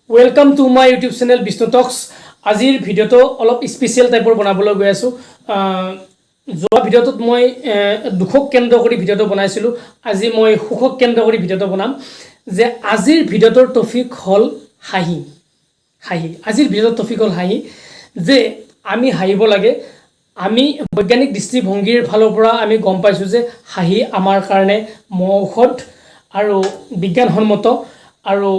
Welcome to my YouTube channel Bishnu Talks. আজিৰ ভিডিঅ'টো অলপ স্পেচিয়েল টাইপৰ বনাবলৈ গৈ আছো। যোৱা ভিডিঅ'টোত মই দুখক কেন্দ্ৰ কৰি ভিডিঅ'টো বনাইছিলো। আজি মই সুখক কেন্দ্ৰ কৰি ভিডিঅ'টো বনাম যে আজিৰ ভিডিঅ'টোৰ টপিক হ'ল হাঁহি। আজিৰ ভিডিঅ'টোৰ টপিক হ'ল হাঁহি যে আমি হাঁহিব লাগে। আমি বৈজ্ঞানিক দৃষ্টিভংগীৰ ফালৰ পৰা আমি গম পাইছো যে হাঁহি আমাৰ কাৰণে ঔষধ আৰু বিজ্ঞানসন্মত আৰু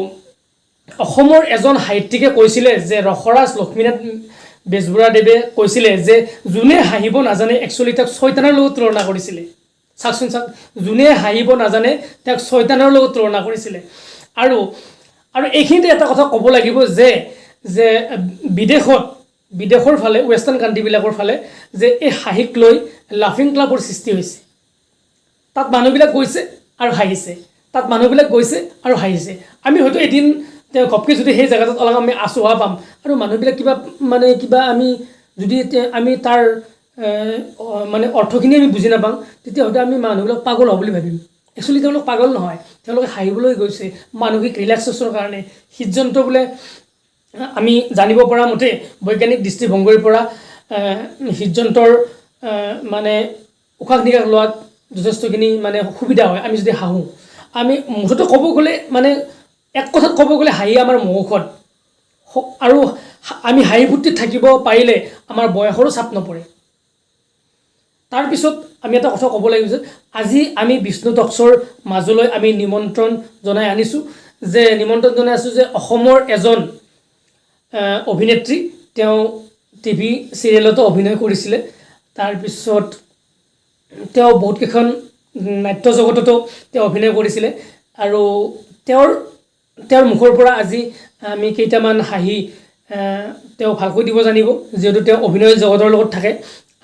অসমৰ এজন সাহিত্যিকে কৈছিলে যে ৰসৰাজ লক্ষ্মীনাথ বেজবৰুৱাদেৱে কৈছিলে যে যোনে হাঁহিব নাজানে একচুৱেলি তাক শয়তানৰ লগত তুলনা কৰিছিলে। চাওকচোন চাওক, যোনে হাঁহিব নাজানে তাক শয়তানৰ লগত তুলনা কৰিছিলে। আৰু এইখিনিতে এটা কথা ক'ব লাগিব যে যে বিদেশৰ ফালে ৱেষ্টাৰ্ণ কাণ্ট্ৰিবিলাকৰ ফালে যে এই হাঁহিক লৈ লাফিং ক্লাবৰ সৃষ্টি হৈছে। তাত মানুহবিলাক গৈছে আৰু হাঁহিছে, তাত মানুহবিলাক গৈছে আৰু হাঁহিছে। আমি হয়তো এদিন ঘপকৈ যদি সেই জেগাটোত অলপ আমি আচোহা পাম আৰু মানুহবিলাক কিবা আমি তাৰ মানে অৰ্থখিনি আমি বুজি নাপাওঁ, তেতিয়া হয়তো আমি মানুহবিলাক পাগল হ'ব বুলি ভাবিম। একচুৱেলি তেওঁলোক পাগল নহয়, তেওঁলোকে হাঁহিবলৈ গৈছে মানসিক ৰিলেক্সেশ্যনৰ কাৰণে। হৃদযন্ত্ৰ বোলে আমি জানিব পৰা মতে বৈজ্ঞানিক দৃষ্টিভংগীৰ পৰা হৃদযন্ত্ৰৰ মানে উশাহ নিশাহ লোৱাত যথেষ্টখিনি মানে সুবিধা হয় আমি যদি হাঁহোঁ। আমি মুঠতে ক'ব গ'লে মানে এক কথাত ক'ব গ'লে হাঁহি আমাৰ ঔষধ। আৰু আমি হাঁহি ফূৰ্তিত থাকিব পাৰিলে আমাৰ বয়সৰো চাপ নপৰে। তাৰপিছত আমি এটা কথা ক'ব লাগিব যে আজি আমি বিষ্ণু টক্সৰ মাজলৈ আমি নিমন্ত্ৰণ জনাই আনিছোঁ যে অসমৰ এজন অভিনেত্ৰী, তেওঁ টিভি চিৰিয়েলতো অভিনয় কৰিছিলে। তাৰপিছত তেওঁ বহুতকেইখন নাট্য জগততো তেওঁ অভিনয় কৰিছিলে আৰু তেওঁৰ মুখৰ পৰা আজি আমি কেইটামান হাঁহি তেওঁ ভালকৈ দিব জানিব, যিহেতু তেওঁ অভিনয় জগতৰ লগত থাকে।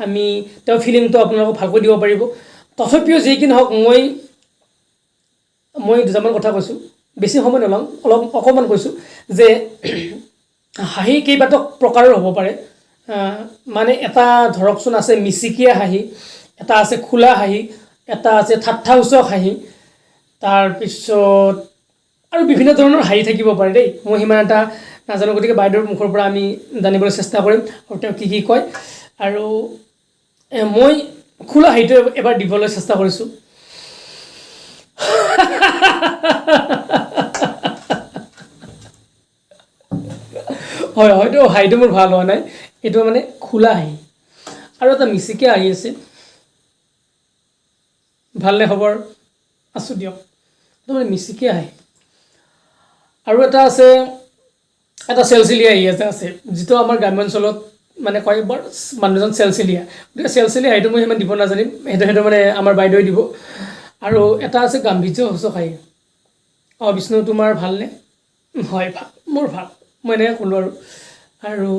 আমি তেওঁৰ ফিলিংটো আপোনালোকক ভালকৈ দিব পাৰিব। তথাপিও যি কি নহওক মই দুটামান কথা কৈছোঁ, বেছি সময় নলওঁ, অকণমান কৈছোঁ যে হাঁহি কেইবাটাও প্ৰকাৰৰ হ'ব পাৰে। মানে এটা ধৰকচোন আছে মিচিকীয়া হাঁহি, এটা আছে খোলা হাঁহি, এটা আছে ঠাট্টাসূচক হাঁহি, তাৰপিছত আৰু বিভিন্ন ধৰণৰ হাঁহি থাকিব পাৰে দেই। মই সিমান এটা নাজানো, গতিকে বাইদেউৰ মুখৰ পৰা আমি জানিবলৈ চেষ্টা কৰিম আৰু তেওঁ কি কয়। আৰু মই খোলা হাঁহিটো এবাৰ দিবলৈ চেষ্টা কৰিছোঁ। হয়, হয়তো হাঁহিটো মোৰ ভাল হোৱা নাই, এইটো মানে খোলা হাঁহি। আৰু এটা মিচিকীয়া হাঁহি আছে। ভালনে খবৰ? আছোঁ দিয়ক। এইটো মানে মিচিকীয়া হাঁহি। আৰু এটা আছে, এটা চেলচেলীয়া হাঁহি আছে, যিটো আমাৰ গ্ৰাম্যাঞ্চলত মানে কয় বৰ মানুহজন চেলচেলীয়া। গতিকে চেলচেলীয়া হাঁহিটো মই সিমান দিব নাজানিম, সেইটো মানে আমাৰ বাইদেৱে দিব। আৰু এটা আছে গাম্ভীৰ্যসূচক হাঁহি। বিষ্ণু তোমাৰ ভালনে? হয়, ভাল, মোৰ ভাল, মই এনেকৈ ক'লোঁ। আৰু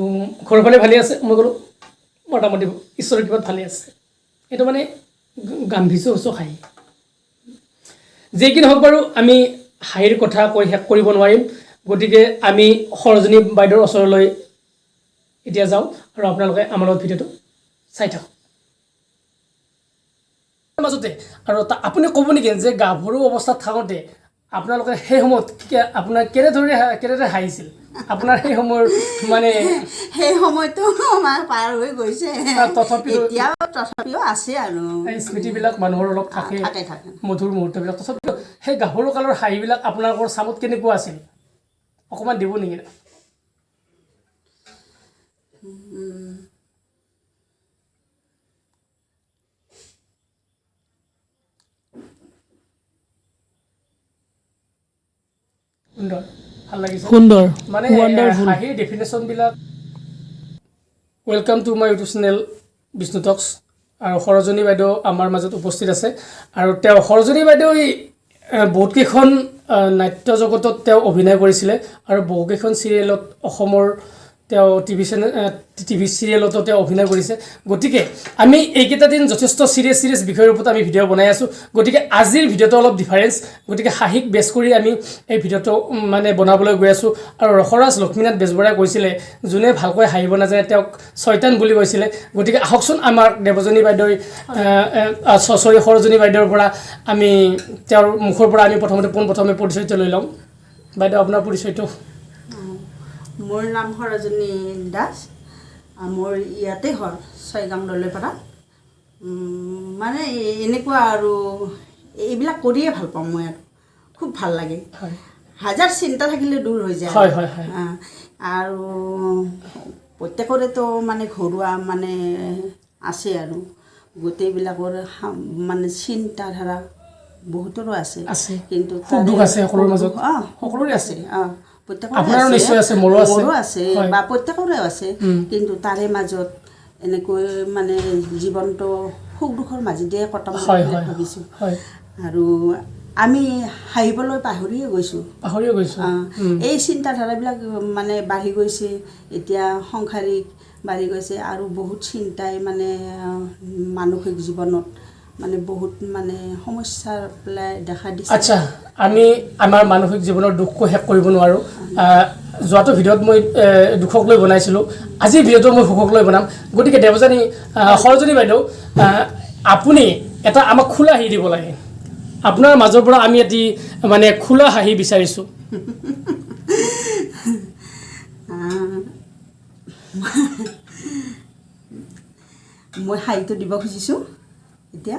ঘৰৰ ফালে ভালেই আছে? মই ক'লোঁ মোটামুটি ঈশ্বৰৰ কৃপাত ভালেই আছে। এইটো মানে গাম্ভীৰ্যসূচক হাঁহি। যি কি নহওক বাৰু, আমি হাঁহিৰ কথা কৈ শেষ কৰিব নোৱাৰিম। গতিকে আমি সৰজনী বাইদেউৰ ওচৰলৈ এতিয়া যাওঁ আৰু আপোনালোকে আমাৰ লগত ভিডিঅ'টো চাই থাকক। মাজতে আৰু আপুনি ক'ব নেকি যে গাভৰু অৱস্থাত থাকোঁতে আপোনালোকে সেই সময়ত আপোনাৰ কেনেদৰে হাঁহিছিল? আপোনাৰ সেই সময়ৰ মানে সেই সময়টো আমাৰ পাৰ হৈ গৈছে, তথাপিও আছে আৰু স্মৃতিবিলাক মানুহৰ অলপ থাকে, মধুৰ মুহূৰ্তবিলাক। তথাপিও সেই গাভৰু কালৰ হাঁহিবিলাক আপোনালোকৰ চামত কেনেকুৱা আছিল অকণমান দিব নেকি? সুন্দৰ, ভাল লাগিছে, সুন্দৰ মানে হাঁহিৰ ডেফিনেশ্যনবিলাক। Welcome to my YouTube channel Bishnu talks. আৰু সৰজনী বাইদেউ আমাৰ মাজত উপস্থিত আছে। আৰু তেওঁ সৰজনী বাইদেউ বহুতকেইখন নাট্য জগতত তেওঁ অভিনয় কৰিছিলে আৰু বহুকেইখন চিৰিয়েলত অসমৰ তেওঁ টিভি চিৰিয়েলতো তেওঁ অভিনয় কৰিছে। গতিকে আমি এইকেইটা দিন যথেষ্ট চিৰিয়াছ বিষয়ৰ ওপৰত আমি ভিডিঅ' বনাই আছোঁ। গতিকে আজিৰ ভিডিঅ'টো অলপ ডিফাৰেঞ্চ, গতিকে হাঁহিক বেছ কৰি আমি এই ভিডিঅ'টো মানে বনাবলৈ গৈ আছোঁ। আৰু ৰসৰাজ লক্ষ্মীনাথ বেজবৰুৱাই কৈছিলে যোনে ভালকৈ হাঁহিব নাজানে তেওঁক শয়তান বুলি কৈছিলে। গতিকে আহকচোন আমাৰ দেৱজনী বাইদেউ সৰজনী বাইদেউৰ পৰা আমি তেওঁৰ মুখৰ পৰা আমি পোনপ্ৰথমে পৰিচয়টো লৈ লওঁ। বাইদেউ আপোনাৰ পৰিচয়টো মোৰ নাম সৰজনী দাস মোৰ ইয়াতে ঘৰ ছয়গাং দলৈপাৰা মানে এনেকুৱা আৰু এইবিলাক কৰিয়ে ভাল পাওঁ মই আৰু খুব ভাল লাগে হাজাৰ চিন্তা থাকিলে দূৰ হৈ যায় আৰু প্ৰত্যেকৰেতো মানে ঘৰুৱা মানে আছে আৰু গোটেইবিলাকৰ মানে চিন্তাধাৰা বহুতৰো আছে কিন্তু দুখ আছে সকলোৰে মাজত সকলোৰে আছে আপোনাৰো নিশ্চয় আছে মোৰো আছে বা প্ৰত্যেকৰে আছে কিন্তু তাৰে মাজত এনেকৈ মানে জীৱনটো সুখ দুখৰ মাজেদিয়ে কটাম বুলি ভাবিছোঁ আৰু আমি হাঁহিবলৈ পাহৰিয়ে গৈছোঁ এই চিন্তাধাৰাবিলাক মানে বাঢ়ি গৈছে এতিয়া সংসাৰিক বাঢ়ি গৈছে আৰু বহুত চিন্তাই মানে মানসিক জীৱনত মানে বহুত মানে সমস্যা পেলাই দেখা দিছে আচ্ছা আমি আমাৰ মানসিক জীৱনৰ দুখকো শেষ কৰিব নোৱাৰোঁ যোৱাটো ভিডিঅ'ত মই দুখক লৈ বনাইছিলোঁ আজিৰ ভিডিঅ'টো মই সুখক লৈ বনাম গতিকে দেৱযানী সৰজনী বাইদেউ আপুনি এটা আমাক খোলা হাঁহি দিব লাগে আপোনাৰ মাজৰ পৰা আমি এটি মানে খোলা হাঁহি বিচাৰিছোঁ মই হাঁহিটো দিব খুজিছোঁ এতিয়া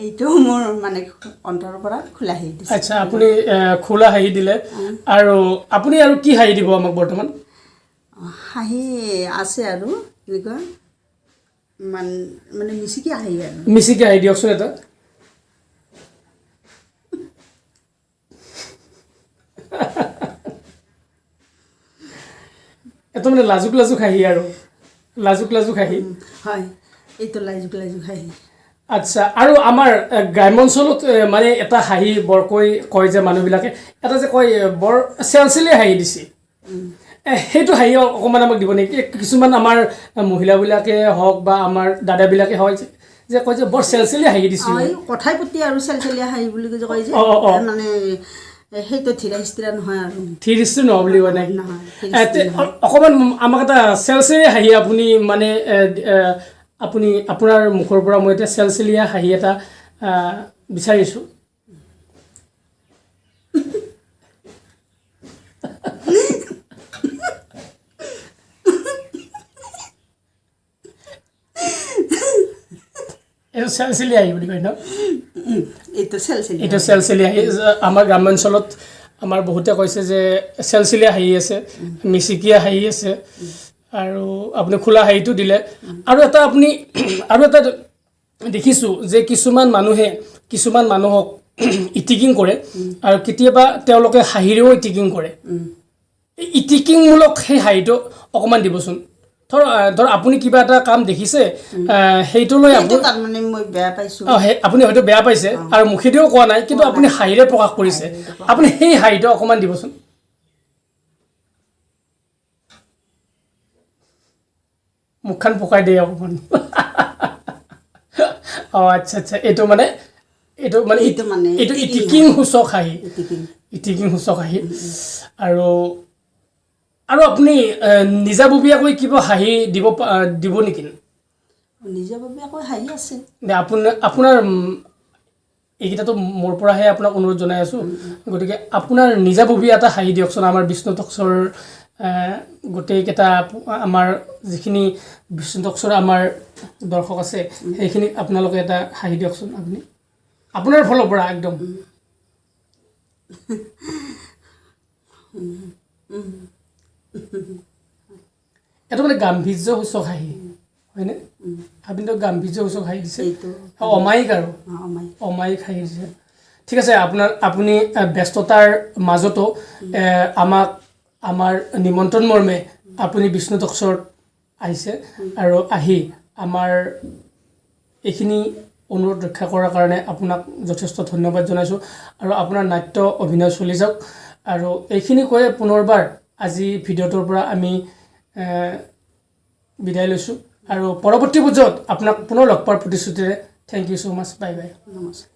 এইটো মোৰ মানে অন্তৰৰ পৰা খোলা হাঁহি দিছে আচ্ছা আপুনি খোলা হাঁহি দিলে আৰু আপুনি আৰু কি হাঁহি দিব আমাক বৰ্তমান হাঁহি আছে আৰু এনেকুৱা মানে মিচিকি হাঁহি আৰু মিচিকি হাঁহি দিয়কচোন এটা এটা মানে লাজুক লাজুক হাঁহি আৰু লাজুক লাজুক হাঁহি হয় এইটো লাজুক লাজুক হাঁহি আচ্ছা আৰু আমাৰ গ্ৰাম্যাঞ্চলত মানে এটা হাঁহি বৰকৈ কয় যে মানুহবিলাকে এটা যে কয় বৰ চেলচেলীয়া হাঁহি দিছে সেইটো হাঁহি অকণমান আমাক দিব নেকি কিছুমান আমাৰ মহিলাবিলাকে হওক বা আমাৰ দাদাবিলাকে হয় যে কয় যে বৰ চেলচেলীয়া হাঁহি দিছে কথাই প্ৰতি আৰু চেলচেলীয়া হাঁহি বুলি যে কয় যে মানে সেইটো ধীৰা স্থিৰা নহয় আৰু ধীৰ স্থিৰ নহয় বুলি কয় নেকি অকণমান আমাক এটা চেলচেলীয়া হাঁহি আপুনি মানে আপুনি আপোনাৰ মুখৰ পৰা মই এতিয়া চেলচেলীয়া হাঁহি এটা বিচাৰিছোঁ এইটো চেলচেলীয়া হাঁহি বুলি কয় ন এইটো চেলচেলীয়া হাঁহি আমাৰ গ্ৰাম্যাঞ্চলত আমাৰ বহুতে কৈছে যে চেলচেলীয়া হাঁহি আছে মিচিকীয়া হাঁহি আছে আৰু আপুনি খোলা হাঁহিটো দিলে আৰু এটা আপুনি আৰু এটা দেখিছোঁ যে কিছুমান মানুহক ইটিকিং কৰে আৰু কেতিয়াবা তেওঁলোকে হাঁহিৰেও ইটিকিং কৰে ইটিকিংমূলক সেই হাঁহিটো অকণমান দিবচোন ধৰ আপুনি কিবা এটা কাম দেখিছে সেইটো লৈ তাৰমানে মই বেয়া পাইছোঁ আপুনি হয়তো বেয়া পাইছে আৰু মুখেদিও কোৱা নাই কিন্তু আপুনি হাঁহিৰে প্ৰকাশ কৰিছে আপুনি সেই হাঁহিটো অকণমান দিবচোন মুখখন পকাই দিয়ে অকণমান আচ্ছা আচ্ছা এইটো ইটিকিং সূচক হাঁহি আৰু আপুনি নিজাববীয়াকৈ কিবা হাঁহি দিব নেকি নিজাববীয়াকৈ হাঁহি আছে আপোনাৰ এইকেইটাতো মোৰ পৰাহে আপোনাক অনুৰোধ জনাই আছোঁ গতিকে আপোনাৰ নিজাববীয়া এটা হাঁহি দিয়কচোন আমাৰ বিষ্ণু টক্সৰ গোটেইকেইটা আমাৰ যিখিনি বিষ্ণু টক্সৰ আমাৰ দৰ্শক আছে সেইখিনিক আপোনালোকে এটা হাঁহি দিয়কচোন আপুনি আপোনাৰ ফালৰ পৰা একদম এটা মানে গাম্ভীৰ্যসূচক হাঁহি হয়নে আপুনিতো গাম্ভীৰ্যসূচক হাঁহি দিছে অমায়িক আৰু অমায়িক হাঁহি দিছে ঠিক আছে আপুনি ব্যস্ততাৰ মাজতো আমাক আমাৰ নিমন্ত্ৰণ মৰ্মে আপুনি বিষ্ণু টক্সত আহিছে আৰু আহি আমাৰ এইখিনি অনুৰোধ ৰক্ষা কৰাৰ কাৰণে আপোনাক যথেষ্ট ধন্যবাদ জনাইছোঁ আৰু আপোনাৰ নাট্য অভিনয় চলি যাওক আৰু এইখিনি কৈয়ে পুনৰবাৰ আজি ভিডিঅ'টোৰ পৰা আমি বিদায় লৈছোঁ আৰু পৰৱৰ্তী পৰ্যায়ত আপোনাক পুনৰ লগ পোৱাৰ প্ৰতিশ্ৰুতিৰে thank you so' much bye bye নমস্কাৰ